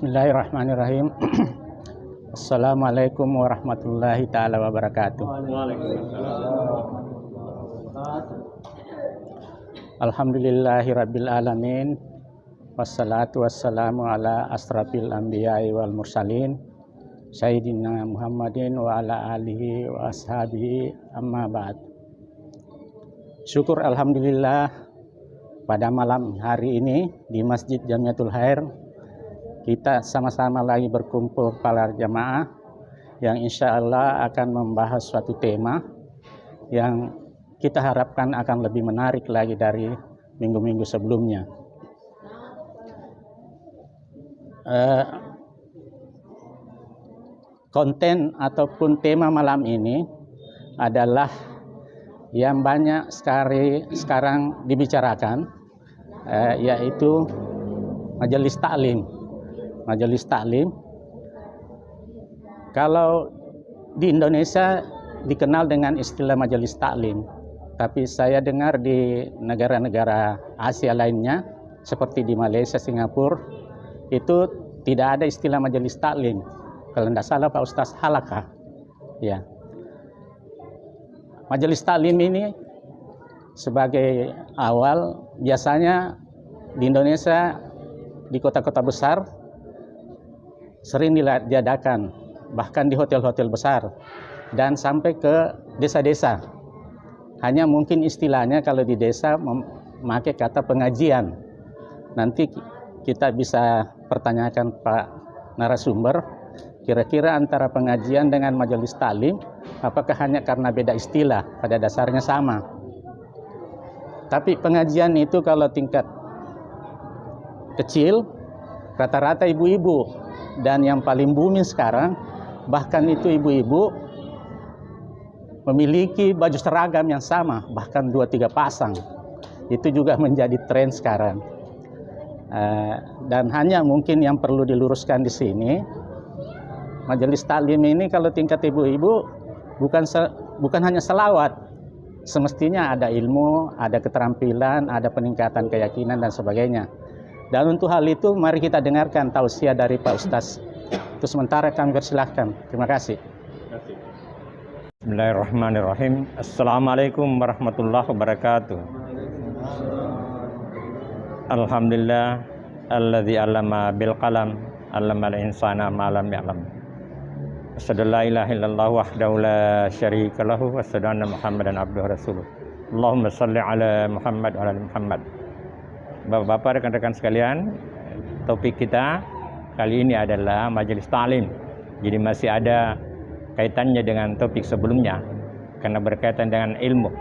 Bismillahirrahmanirrahim. Assalamualaikum warahmatullahi ta'ala wabarakatuh. Alhamdulillahirabbil alamin. Wassalatu wassalamu ala asrafil anbiya'i wal mursalin Sayyidina Muhammadin wa ala alihi wa ashabihi amma ba'd. Syukur alhamdulillah pada malam hari ini di Masjid Jamiatul Khair kita sama-sama lagi berkumpul para jamaah yang insya Allah akan membahas suatu tema yang kita harapkan akan lebih menarik lagi dari minggu-minggu sebelumnya. Konten ataupun tema malam ini adalah yang banyak sekarang dibicarakan, yaitu majelis taklim. Majelis taklim, kalau di Indonesia dikenal dengan istilah majelis taklim, tapi saya dengar di negara-negara Asia lainnya seperti di Malaysia, Singapura itu tidak ada istilah majelis taklim. Kalau tidak salah Pak Ustaz, halakah. Ya. Majelis taklim ini sebagai awal biasanya di Indonesia di kota-kota besar sering diadakan, bahkan di hotel-hotel besar dan sampai ke desa-desa. Hanya mungkin istilahnya kalau di desa memakai kata pengajian. Nanti kita bisa pertanyakan Pak narasumber, kira-kira antara pengajian dengan majelis taklim apakah hanya karena beda istilah, pada dasarnya sama. Tapi pengajian itu kalau tingkat kecil rata-rata ibu-ibu, dan yang paling booming sekarang bahkan itu ibu-ibu memiliki baju seragam yang sama, bahkan 2-3 pasang. Itu juga menjadi tren sekarang. Dan hanya mungkin yang perlu diluruskan di sini, majelis taklim ini kalau tingkat ibu-ibu bukan hanya selawat, semestinya ada ilmu, ada keterampilan, ada peningkatan keyakinan dan sebagainya. Dan untuk hal itu mari kita dengarkan tausiah dari Pak Ustaz. Itu sementara kami persilahkan. Terima kasih. Bismillahirrahmanirrahim. Assalamualaikum warahmatullahi wabarakatuh. Alhamdulillah alladzi 'allama bil qalam 'allamal insana ma lam ya'lam. Asyhadu la ilaha illallah wahdahu la syarika lahu wa asyhadu anna Muhammadan abduhu rasuluh. Allahumma shalli ala Muhammad wa ala Muhammad. Bapak-bapak, rekan-rekan sekalian, topik kita kali ini adalah majelis taklim. Jadi masih ada kaitannya dengan topik sebelumnya karena berkaitan dengan ilmu.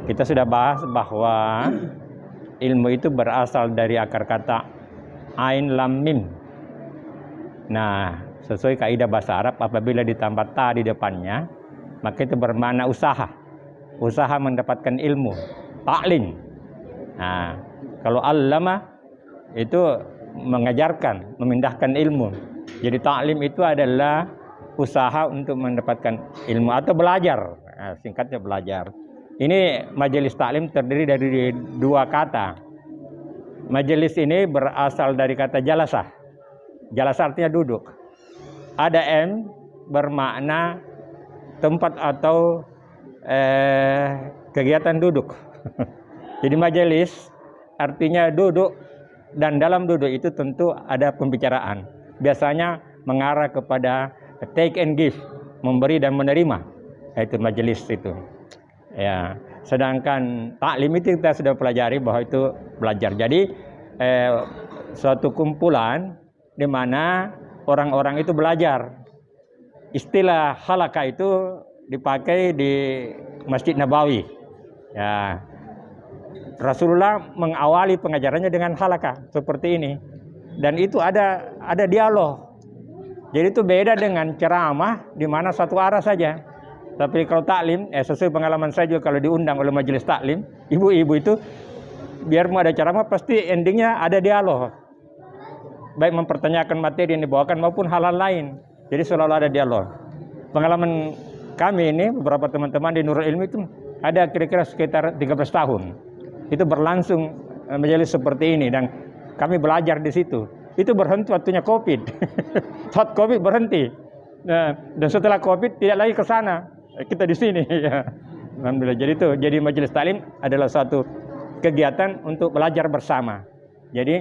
Kita sudah bahas bahwa ilmu itu berasal dari akar kata ain lam mim. Nah, sesuai kaidah bahasa Arab, apabila ditambah ta di depannya, maka itu bermakna usaha. Usaha mendapatkan ilmu, taklim. Nah, kalau allama itu mengajarkan, memindahkan ilmu. Jadi taklim itu adalah usaha untuk mendapatkan ilmu atau belajar. Nah, singkatnya belajar. Ini majelis taklim terdiri dari 2 kata. Majelis ini berasal dari kata jalasah. Jalasah artinya duduk. Ada M bermakna tempat atau kegiatan duduk. Jadi majelis artinya duduk, dan dalam duduk itu tentu ada pembicaraan. Biasanya mengarah kepada take and give, memberi dan menerima. Itu majelis itu. Ya, sedangkan taklim itu kita sudah pelajari bahwa itu belajar. Jadi suatu kumpulan di mana orang-orang itu belajar. Istilah halaqah itu dipakai di Masjid Nabawi. Ya. Rasulullah mengawali pengajarannya dengan halaqah seperti ini, dan itu ada dialog. Jadi itu beda dengan ceramah di mana satu arah saja. Tapi kalau taklim, sesuai pengalaman saya juga kalau diundang oleh majelis taklim, ibu-ibu itu biar mau ada ceramah pasti endingnya ada dialog, baik mempertanyakan materi yang dibawakan maupun hal-hal lain. Jadi selalu ada dialog. Pengalaman kami ini beberapa teman-teman di Nurul Ilmi itu ada kira-kira sekitar 13 tahun. Itu berlangsung majelis seperti ini dan kami belajar di situ. itu berhenti waktunya COVID. Saat COVID berhenti. Nah, dan setelah COVID tidak lagi ke sana. Kita di sini. Ya. Alhamdulillah. Jadi majelis taklim adalah suatu kegiatan untuk belajar bersama. Jadi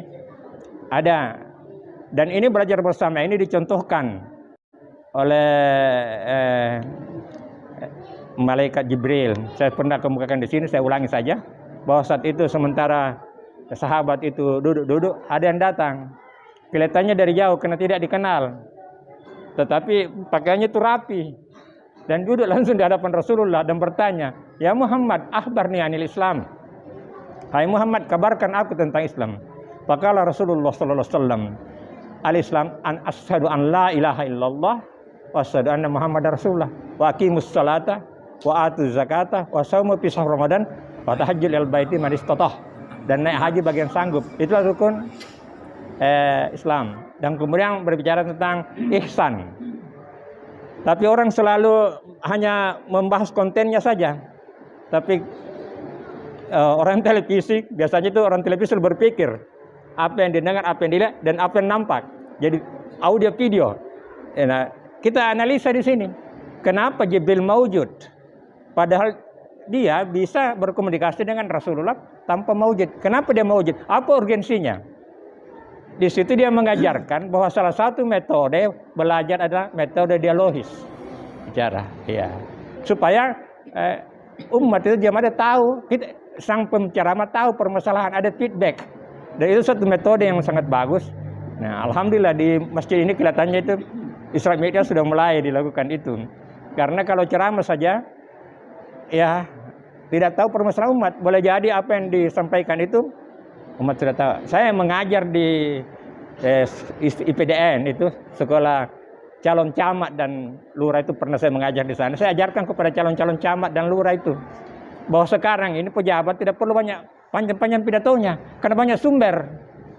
ada, dan ini belajar bersama ini dicontohkan oleh malaikat Jibril. Saya pernah kemukakan di sini, saya ulangi saja, bahwa saat itu sementara sahabat itu duduk-duduk, ada yang datang. Kelihatannya dari jauh karena tidak dikenal, tetapi pakaiannya itu rapi, dan duduk langsung di hadapan Rasulullah dan bertanya, "Ya Muhammad, akhbarni anil Islam." Hai Muhammad, kabarkan aku tentang Islam. Faqala Rasulullah sallallahu alaihi wasallam, "Al-Islam an asyhadu an la ilaha illallah wa asyhadu anna Muhammadar Rasulullah wa aqimus salata wa atuz zakata wa shaumu fi syahr Ramadan wa tahajjul al baiti man istatah." Dan naik haji bagi yang sanggup. Itulah rukun Islam. Dan kemudian berbicara tentang ihsan. Tapi orang selalu hanya membahas kontennya saja. Tapi orang televisi, biasanya itu orang televisi berpikir apa yang didengar, apa yang dilihat, dan apa yang nampak. Jadi audio video. Nah, kita analisa di sini. Kenapa Jibril maujud? Padahal dia bisa berkomunikasi dengan Rasulullah tanpa maujud. Kenapa dia maujud? Apa urgensinya? Di situ dia mengajarkan bahwa salah satu metode belajar adalah metode dialogis. Bicara, ya. Supaya umat itu dia ada tahu, sang penceramah tahu permasalahan, ada feedback. Dan itu satu metode yang sangat bagus. Nah, alhamdulillah di masjid ini kelihatannya itu Islam media sudah mulai dilakukan itu. Karena kalau ceramah saja, ya tidak tahu permasalahan umat. Boleh jadi apa yang disampaikan itu umat sudah tahu. Saya mengajar di IPDN, itu sekolah calon camat dan lurah, itu pernah saya mengajar di sana. Saya ajarkan kepada calon-calon camat dan lurah itu bahwa sekarang ini pejabat tidak perlu banyak panjang-panjang pidatonya karena banyak sumber.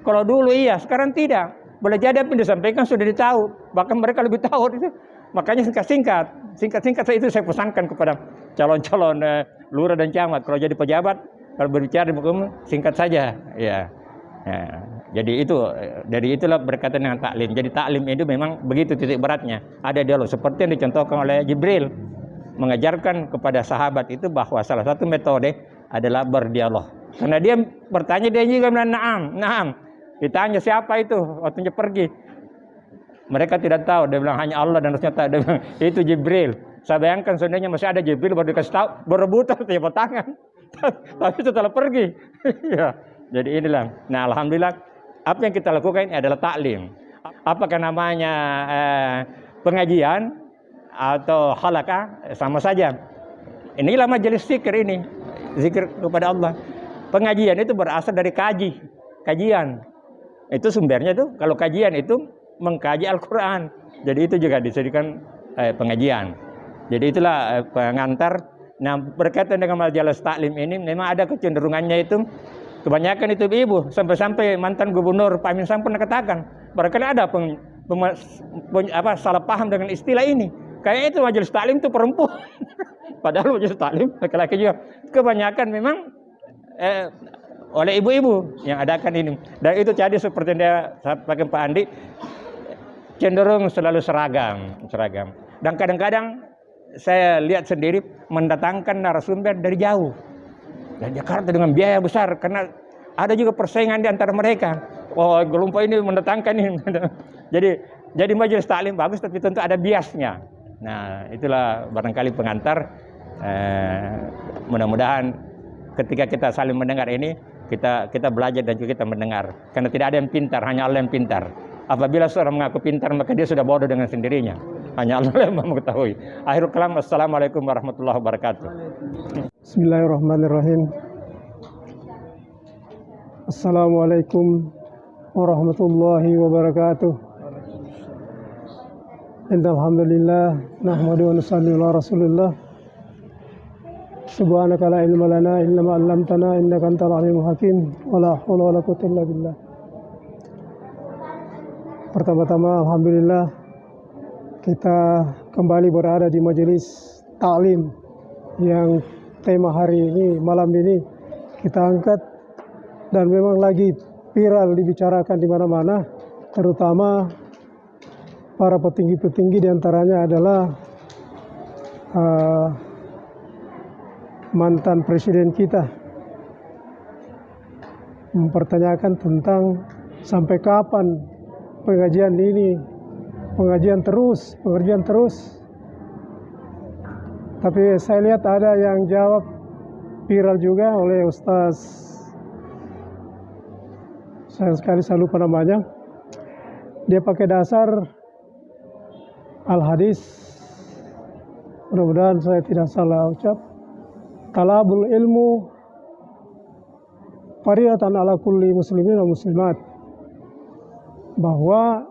Kalau dulu iya, sekarang tidak. Boleh jadi apa yang disampaikan sudah ditahu, bahkan mereka lebih tahu itu. Makanya singkat-singkat itu saya pesankan kepada calon-calon lurah dan camat. Kalau jadi pejabat, kalau berbicara di hukum singkat saja, ya. Jadi itulah berkaitan dengan taklim. Jadi taklim itu memang begitu titik beratnya. Ada dialog seperti yang dicontohkan oleh Jibril, mengajarkan kepada sahabat itu bahwa salah satu metode adalah berdialog. Karena dia bertanya, dia juga bilang na'am. Ditanya siapa itu, waktunya pergi. Mereka tidak tahu, dia bilang hanya Allah dan Rasulnya tahu. Dia bilang, itu Jibril. Saya bayangkan seandainya masih ada Jibril baru dikasih tahu, berebutan tepuk tangan. Tapi setelah pergi. Ya, jadi inilah. Nah, alhamdulillah apa yang kita lakukan ini adalah taklim. Apakah namanya pengajian atau halaqah, sama saja. Inilah majelis zikir ini. Zikir kepada Allah. Pengajian itu berasal dari kajian. Itu sumbernya itu, kalau kajian itu mengkaji Al-Quran. Jadi itu juga disediakan pengajian. Jadi itulah pengantar. Nah, berkaitan dengan majelis taklim ini memang ada kecenderungannya itu kebanyakan itu ibu, sampai mantan gubernur Pak Amin Sam pernah katakan barangkali ada salah paham dengan istilah ini. Kayaknya itu majelis taklim itu perempuan. Padahal majelis taklim laki-laki juga. Kebanyakan memang oleh ibu-ibu yang adakan ini. Dan itu jadi seperti yang dia sampaikan Pak Andi, cenderung selalu seragam. Dan kadang-kadang saya lihat sendiri mendatangkan narasumber dari jauh, dari Jakarta dengan biaya besar, karena ada juga persaingan di antara mereka. Oh, kelompok ini mendatangkan ini. Jadi majelis taklim bagus, tapi tentu ada biasnya. Nah, itulah barangkali pengantar. Mudah-mudahan ketika kita saling mendengar ini, kita belajar dan juga kita mendengar. Karena tidak ada yang pintar, hanya Allah yang pintar. Apabila seorang mengaku pintar, maka dia sudah bodoh dengan sendirinya. Hanya Allah yang mengetahui. Akhirul kalam, assalamualaikum warahmatullahi wabarakatuh. Bismillahirrahmanirrahim. Assalamualaikum warahmatullahi wabarakatuh. Alhamdulillah, nahmadu wa nusalli ala Rasulillah. Subhanaka la ilma lana illa ma 'allamtana innaka antal alimul hakim. Wala haula wala quwwata illa billah. Pertama-tama alhamdulillah kita kembali berada di majelis taklim yang tema hari ini, malam ini kita angkat dan memang lagi viral dibicarakan di mana-mana terutama para petinggi-petinggi, diantaranya adalah mantan presiden kita, mempertanyakan tentang sampai kapan pengajian ini, pengajian terus. Tapi saya lihat ada yang jawab viral juga oleh Ustaz, saya sekali saya lupa namanya. Dia pakai dasar Al-Hadis, mudah-mudahan saya tidak salah ucap, talabul ilmu fariidatan ala kulli muslimin wa muslimat, bahwa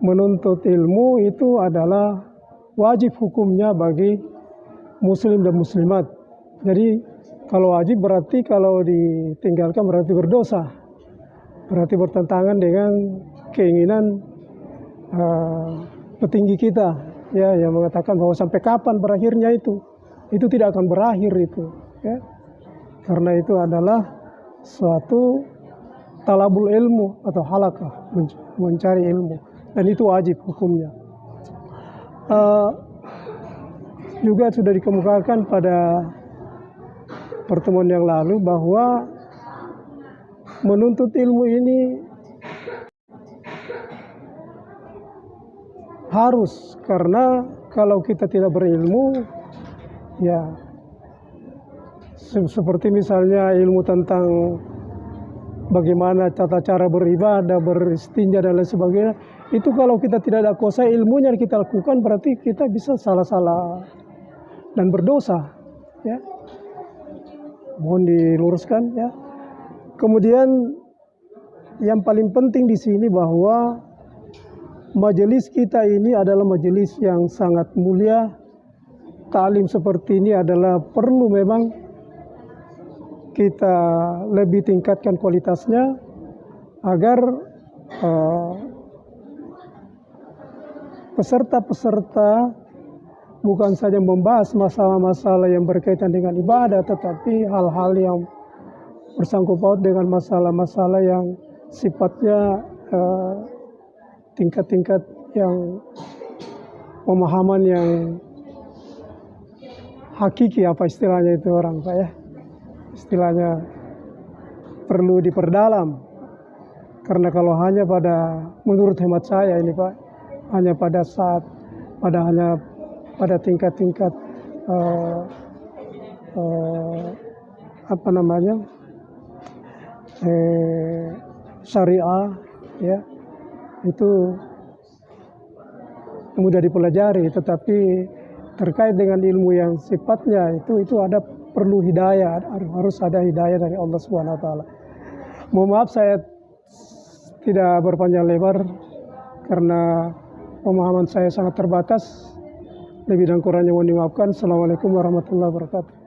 menuntut ilmu itu adalah wajib hukumnya bagi muslim dan muslimat. Jadi kalau wajib berarti kalau ditinggalkan berarti berdosa, berarti bertentangan dengan keinginan petinggi kita, ya, yang mengatakan bahwa sampai kapan berakhirnya itu tidak akan berakhir itu, ya. Karena itu adalah suatu talabul ilmu atau halakah, mencari ilmu, dan itu wajib hukumnya. Juga sudah dikemukakan pada pertemuan yang lalu bahwa menuntut ilmu ini harus, karena kalau kita tidak berilmu, ya seperti misalnya ilmu tentang bagaimana tata cara beribadah, beristinja dan lain sebagainya, itu kalau kita tidak ada kuasa ilmunya kita lakukan, berarti kita bisa salah-salah dan berdosa, ya. Mohon diluruskan, ya. Kemudian yang paling penting di sini bahwa majelis kita ini adalah majelis yang sangat mulia. Ta'lim seperti ini adalah perlu memang kita lebih tingkatkan kualitasnya agar peserta-peserta bukan saja membahas masalah-masalah yang berkaitan dengan ibadah, tetapi hal-hal yang bersangkut paut dengan masalah-masalah yang sifatnya tingkat-tingkat yang pemahaman yang hakiki, apa istilahnya itu orang Pak, ya, istilahnya perlu diperdalam. Karena kalau hanya menurut hemat saya ini Pak, hanya pada tingkat-tingkat syariah, ya, itu mudah dipelajari, tetapi terkait dengan ilmu yang sifatnya itu ada perlu hidayah, harus ada hidayah dari Allah Subhanahu wa taala. Mohon maaf saya tidak berpanjang lebar karena pemahaman saya sangat terbatas. Lebih dan kurangnya mohon dimaafkan. Assalamualaikum warahmatullahi wabarakatuh.